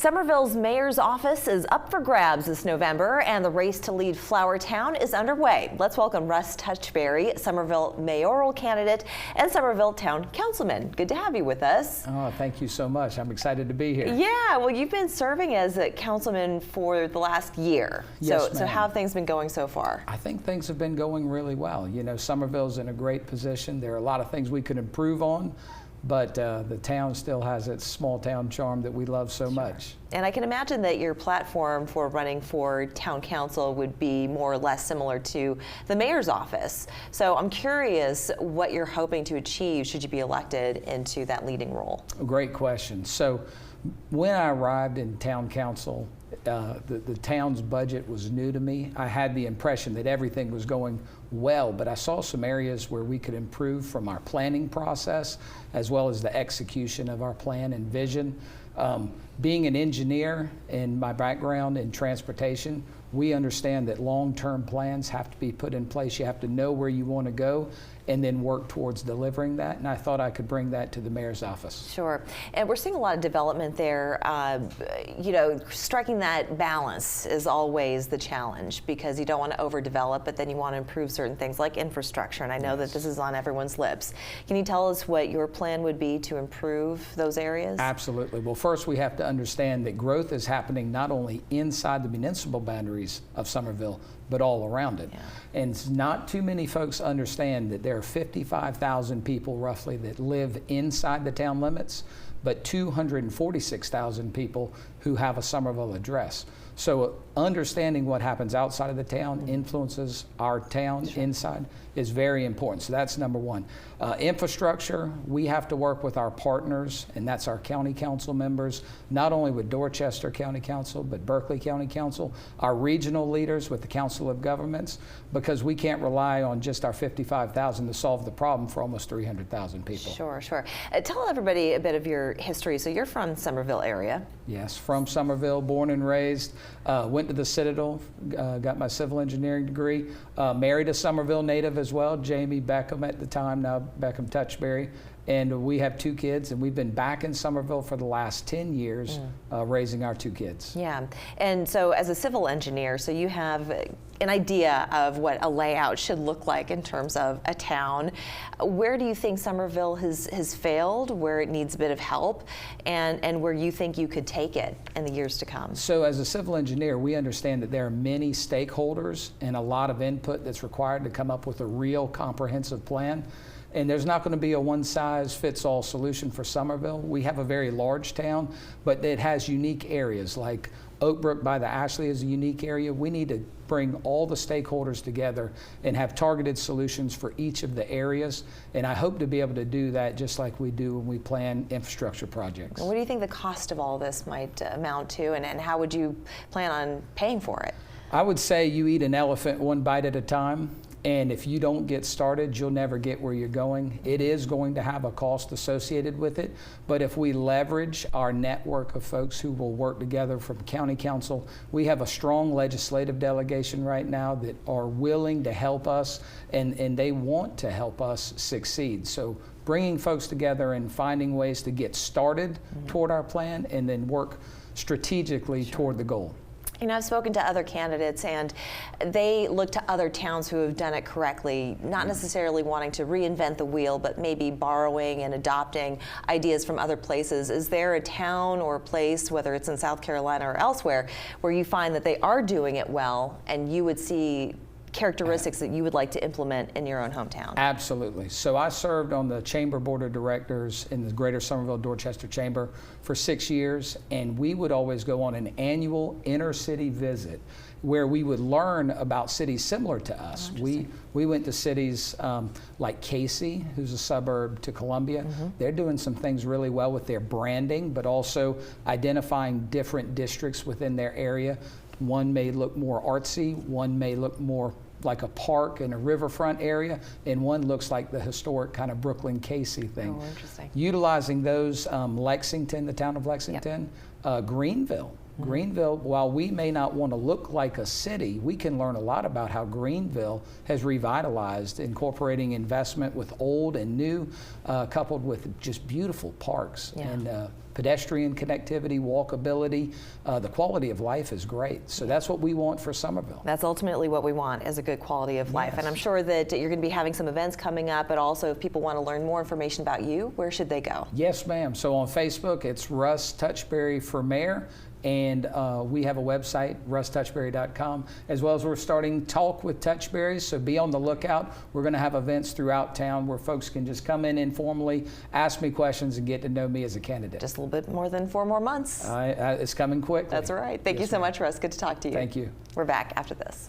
Summerville's mayor's office is up for grabs this November, and the race to lead Flower Town is underway. Let's welcome Russ Touchberry, Summerville mayoral candidate and Summerville town councilman. Good to have you with us. Oh, thank you so much. I'm excited to be here. Yeah, well, you've been serving as a councilman for the last year. Yes, so how have things been going so far? I think things have been going really well. You know, Summerville's in a great position. There are a lot of things we could improve on, but the town still has its small town charm that we love so much. And I can imagine that your platform for running for town council would be more or less similar to the mayor's office. So I'm curious what you're hoping to achieve should you be elected into that leading role. Great question. So when I arrived in town council, the town's budget was new to me. I had the impression that everything was going well, but I saw some areas where we could improve from our planning process as well as the execution of our plan and vision. Being an engineer and my background in transportation, we understand that long-term plans have to be put in place. You have to know where you want to go and then work towards delivering that. And I thought I could bring that to the mayor's office. Sure. And we're seeing a lot of development there. You know, striking that balance is always the challenge because you don't want to overdevelop, but then you want to improve certain things like infrastructure. And I know that this is on everyone's lips. Can you tell us what your plan would be to improve those areas? Absolutely. Well, first we have to understand that growth is happening not only inside the municipal boundaries of Summerville, but all around it. Yeah. And not too many folks understand that there are 55,000 people roughly that live inside the town limits, but 246,000 people who have a Summerville address. So understanding what happens outside of the town influences our town inside is very important. So that's number one. Infrastructure, we have to work with our partners, and that's our county council members, not only with Dorchester County Council, but Berkeley County Council, our regional leaders with the Council of Governments, because we can't rely on just our 55,000 to solve the problem for almost 300,000 people. Sure, sure. Tell everybody a bit of your history. So you're from Summerville area. Yes, from Summerville, born and raised. Went to the Citadel, got my civil engineering degree. Married a Summerville native as well, Jamie Beckham at the time, now Beckham Touchberry. And we have 2 kids, and we've been back in Summerville for the last 10 years raising our 2 kids. Yeah, and so as a civil engineer, so you have an idea of what a layout should look like in terms of a town. Where do you think Summerville has failed, where it needs a bit of help, and where you think you could take it in the years to come? So as a civil engineer, we understand that there are many stakeholders and a lot of input that's required to come up with a real comprehensive plan. And there's not going to be a one-size-fits-all solution for Summerville. We have a very large town, but it has unique areas like Oak Brook by the Ashley is a unique area. We need to bring all the stakeholders together and have targeted solutions for each of the areas. And I hope to be able to do that just like we do when we plan infrastructure projects. What do you think the cost of all this might amount to, and how would you plan on paying for it? I would say you eat an elephant one bite at a time. And if you don't get started, you'll never get where you're going. It is going to have a cost associated with it, but if we leverage our network of folks who will work together from county council, we have a strong legislative delegation right now that are willing to help us, and they want to help us succeed. So bringing folks together and finding ways to get started toward our plan and then work strategically toward the goal. You know, I've spoken to other candidates, and they look to other towns who have done it correctly, not necessarily wanting to reinvent the wheel, but maybe borrowing and adopting ideas from other places. Is there a town or a place, whether it's in South Carolina or elsewhere, where you find that they are doing it well and you would see characteristics that you would like to implement in your own hometown? Absolutely. So I served on the Chamber Board of Directors in the Greater Summerville Dorchester Chamber for 6 years, and we would always go on an annual inner city visit where we would learn about cities similar to us. We went to cities like Casey, who's a suburb to Columbia. They're doing some things really well with their branding, but also identifying different districts within their area. One may look more artsy, one may look more like a park in a riverfront area, and one looks like the historic kind of Brooklyn Casey thing. Oh, interesting. Utilizing those, Lexington, the town of Lexington, Greenville. Greenville, while we may not want to look like a city, we can learn a lot about how Greenville has revitalized, incorporating investment with old and new, coupled with just beautiful parks. And pedestrian connectivity, walkability. The quality of life is great. So that's what we want for Summerville. That's ultimately what we want, is a good quality of life. Yes. And I'm sure that you're going to be having some events coming up, but also if people want to learn more information about you, where should they go? Yes, ma'am. So on Facebook, it's Russ Touchberry for Mayor. And we have a website, russtouchberry.com, as well as we're starting Talk with Touchberries, so be on the lookout. We're going to have events throughout town where folks can just come in informally, ask me questions, and get to know me as a candidate. Just a little bit more than 4 more months. It's coming quickly. That's right. Thank you so much, Russ. Good to talk to you. Thank you. We're back after this.